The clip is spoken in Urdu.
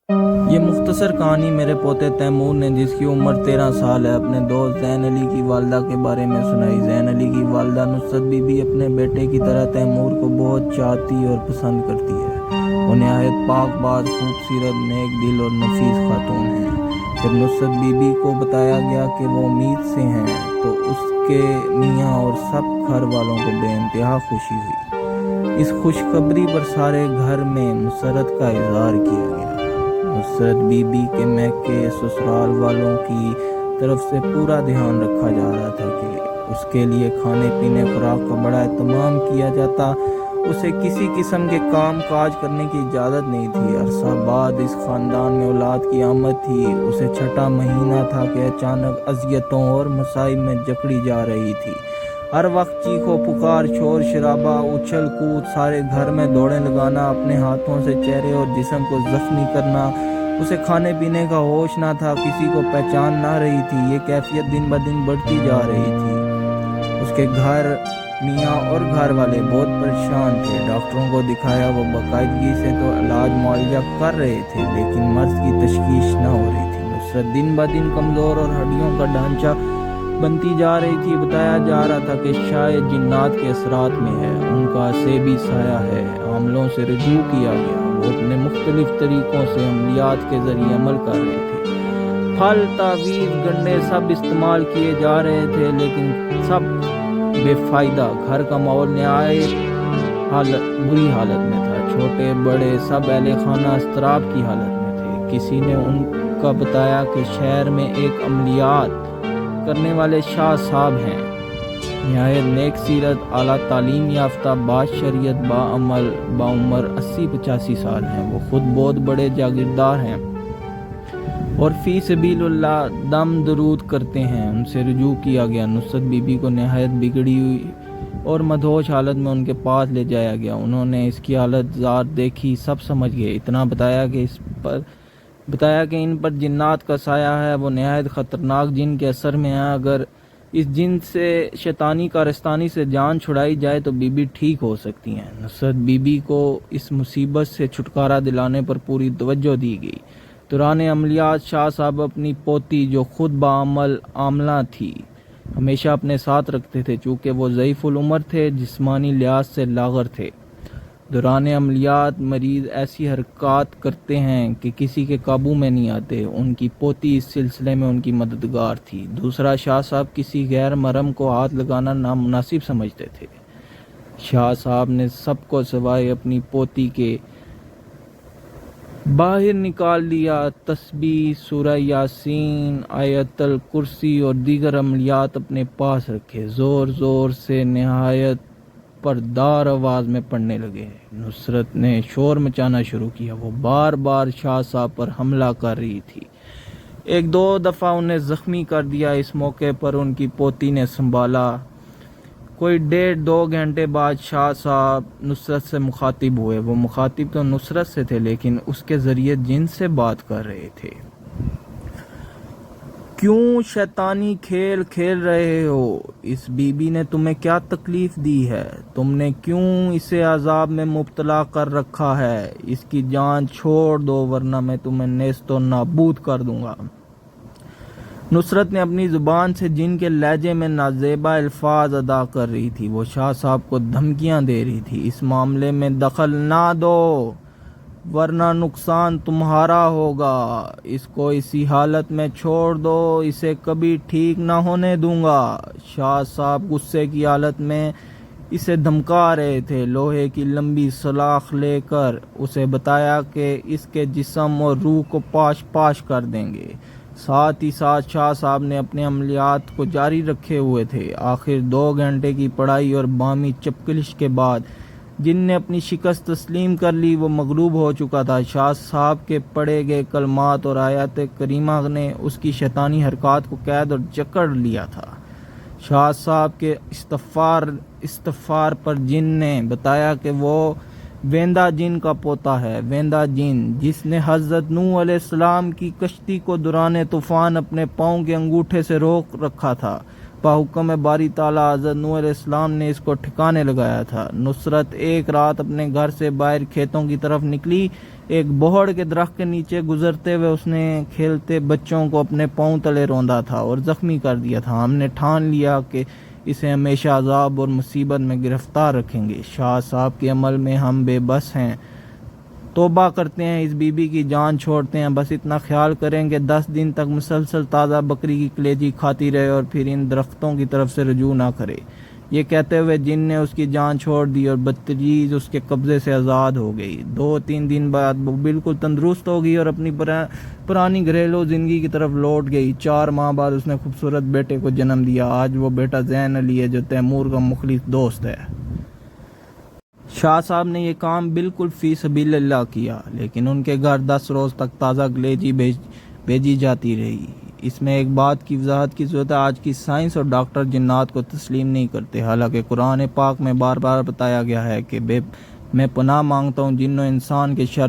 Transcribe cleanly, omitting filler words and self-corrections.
یہ مختصر کہانی میرے پوتے تیمور نے، جس کی عمر 13 سال ہے، اپنے دوست زین علی کی والدہ کے بارے میں سنائی۔ زین علی کی والدہ نصرت بی بی اپنے بیٹے کی طرح تیمور کو بہت چاہتی اور پسند کرتی ہے۔ وہ نہایت پاک باز، خوبصورت، نیک دل اور نفیس خاتون ہے۔ جب نصرت بی بی کو بتایا گیا کہ وہ امید سے ہیں تو اس کے میاں اور سب گھر والوں کو بے انتہا خوشی ہوئی۔ اس خوشخبری پر سارے گھر میں مسرت کا اظہار کیا گیا۔ نصرت بی بی کے میکے سسرال والوں کی طرف سے پورا دھیان رکھا جا رہا تھا کہ اس کے لیے کھانے پینے خوراک کا بڑا اہتمام کیا جاتا۔ اسے کسی قسم کے کام کاج کرنے کی اجازت نہیں تھی۔ عرصہ بعد اس خاندان میں اولاد کی آمد تھی۔ اسے چھٹا مہینہ تھا کہ اچانک اذیتوں اور مصائب میں جکڑی جا رہی تھی۔ ہر وقت چیخو پکار، شور شرابہ، اچھل کود، سارے گھر میں دوڑیں لگانا، اپنے ہاتھوں سے چہرے اور جسم کو زخمی کرنا۔ اسے کھانے پینے کا ہوش نہ تھا، کسی کو پہچان نہ رہی تھی۔ یہ کیفیت دن بدن بڑھتی جا رہی تھی۔ اس کے گھر میاں اور گھر والے بہت پریشان تھے۔ ڈاکٹروں کو دکھایا، وہ باقاعدگی سے تو علاج معالجہ کر رہے تھے، لیکن مرض کی تشخیص نہ ہو رہی تھی۔ نصرت دن بدن کمزور اور ہڈیوں کا ڈھانچہ بنتی جا رہی تھی۔ بتایا جا رہا تھا کہ شاید جنات کے اثرات میں ہے، ان کا سیبی سایہ ہے۔ عاملوں سے رجوع کیا گیا، وہ اپنے مختلف طریقوں سے عملیات کے ذریعے عمل کر رہے تھے۔ پھل، تعویذ، گنڈے سب استعمال کیے جا رہے تھے، لیکن سب بے فائدہ۔ گھر کا ماحول نہایت بری حالت میں تھا۔ چھوٹے بڑے سب اہل خانہ اضطراب کی حالت میں تھے۔ کسی نے ان کا بتایا کہ شہر میں ایک عملیات کرنے والے شاہ صاحب ہیں، نہایت نیک سیرت، اعلیٰ تعلیم یافتہ، با شریعت، با عمل، با عمر 80-85 سال ہیں۔ وہ خود بہت بڑے جاگیردار ہیں اور فی سبیل اللہ دم درود کرتے ہیں۔ ان سے رجوع کیا گیا۔ نصرت بی بی کو نہایت بگڑی ہوئی اور مدہوش حالت میں ان کے پاس لے جایا گیا۔ انہوں نے اس کی حالت زار دیکھی، سب سمجھ گئے۔ اتنا بتایا کہ ان پر جنات کا سایہ ہے، وہ نہایت خطرناک جن کے اثر میں ہیں۔ اگر اس جن سے شیطانی کارستانی سے جان چھڑائی جائے تو بی بی ٹھیک ہو سکتی ہیں۔ نصرت بی بی کو اس مصیبت سے چھٹکارا دلانے پر پوری توجہ دی گئی۔ دوران عملیات شاہ صاحب اپنی پوتی، جو خود بعمل عاملہ تھی، ہمیشہ اپنے ساتھ رکھتے تھے، چونکہ وہ ضعیف العمر تھے، جسمانی لحاظ سے لاغر تھے۔ دوران عملیات مریض ایسی حرکات کرتے ہیں کہ کسی کے قابو میں نہیں آتے۔ ان کی پوتی اس سلسلے میں ان کی مددگار تھی۔ دوسرا، شاہ صاحب کسی غیر محرم کو ہاتھ لگانا نامناسب سمجھتے تھے۔ شاہ صاحب نے سب کو سوائے اپنی پوتی کے باہر نکال دیا۔ تسبیح، سورہ یاسین، آیت الکرسی اور دیگر عملیات اپنے پاس رکھے، زور زور سے نہایت پردار آواز میں پڑھنے لگے۔ نصرت نے شور مچانا شروع کیا۔ وہ بار بار شاہ صاحب پر حملہ کر رہی تھی، ایک دو دفعہ انہیں زخمی کر دیا۔ اس موقع پر ان کی پوتی نے سنبھالا۔ کوئی 1.5-2 گھنٹے بعد شاہ صاحب نصرت سے مخاطب ہوئے۔ وہ مخاطب تو نصرت سے تھے، لیکن اس کے ذریعے جن سے بات کر رہے تھے۔ کیوں شیطانی کھیل کھیل رہے ہو؟ اس بی بی نے تمہیں کیا تکلیف دی ہے؟ تم نے کیوں اسے عذاب میں مبتلا کر رکھا ہے؟ اس کی جان چھوڑ دو، ورنہ میں تمہیں نیست و نابود کر دوں گا۔ نصرت نے اپنی زبان سے جن کے لہجے میں نازیبا الفاظ ادا کر رہی تھی، وہ شاہ صاحب کو دھمکیاں دے رہی تھی۔ اس معاملے میں دخل نہ دو، ورنہ نقصان تمہارا ہوگا۔ اس کو اسی حالت میں چھوڑ دو، اسے کبھی ٹھیک نہ ہونے دوں گا۔ شاہ صاحب غصے کی حالت میں اسے دھمکا رہے تھے۔ لوہے کی لمبی سلاخ لے کر اسے بتایا کہ اس کے جسم اور روح کو پاش پاش کر دیں گے۔ ساتھ ہی ساتھ شاہ صاحب نے اپنے عملیات کو جاری رکھے ہوئے تھے۔ آخر 2 گھنٹے کی پڑھائی اور باہمی چپکلش کے بعد جن نے اپنی شکست تسلیم کر لی، وہ مغلوب ہو چکا تھا۔ شاہ صاحب کے پڑھے گئے کلمات اور آیات کریمہ نے اس کی شیطانی حرکات کو قید اور جکڑ لیا تھا۔ شاہ صاحب کے استغفار پر جن نے بتایا کہ وہ ویندا جن کا پوتا ہے۔ ویندا جن، جس نے حضرت نوح علیہ السلام کی کشتی کو دوران طوفان اپنے پاؤں کے انگوٹھے سے روک رکھا تھا، بحکم باری تعالیٰ حضرت نوح علیہ السلام نے اس کو ٹھکانے لگایا تھا۔ نصرت ایک رات اپنے گھر سے باہر کھیتوں کی طرف نکلی۔ ایک بوہڑ کے درخت کے نیچے گزرتے ہوئے اس نے کھیلتے بچوں کو اپنے پاؤں تلے روندا تھا اور زخمی کر دیا تھا۔ ہم نے ٹھان لیا کہ اسے ہمیشہ عذاب اور مصیبت میں گرفتار رکھیں گے۔ شاہ صاحب کے عمل میں ہم بے بس ہیں، توبہ کرتے ہیں، اس بی بی کی جان چھوڑتے ہیں۔ بس اتنا خیال کریں کہ 10 دن تک مسلسل تازہ بکری کی کلیجی کھاتی رہے اور پھر ان درختوں کی طرف سے رجوع نہ کرے۔ یہ کہتے ہوئے جن نے اس کی جان چھوڑ دی اور بدتریز اس کے قبضے سے آزاد ہو گئی۔ 2-3 دن بعد وہ بالکل تندرست ہو گئی اور اپنی پرانی گھریلو زندگی کی طرف لوٹ گئی۔ 4 ماہ بعد اس نے خوبصورت بیٹے کو جنم دیا۔ آج وہ بیٹا زین علی ہے جو تیمور کا مخلص دوست ہے۔ شاہ صاحب نے یہ کام بالکل فی سبیل اللہ کیا، لیکن ان کے گھر 10 روز تک تازہ کلیجی بھیجی جاتی رہی۔ اس میں ایک بات کی وضاحت کی ضرورت ہے، آج کی سائنس اور ڈاکٹر جنات کو تسلیم نہیں کرتے، حالانکہ قرآن پاک میں بار بار بتایا گیا ہے کہ میں پناہ مانگتا ہوں جن و انسان کے شر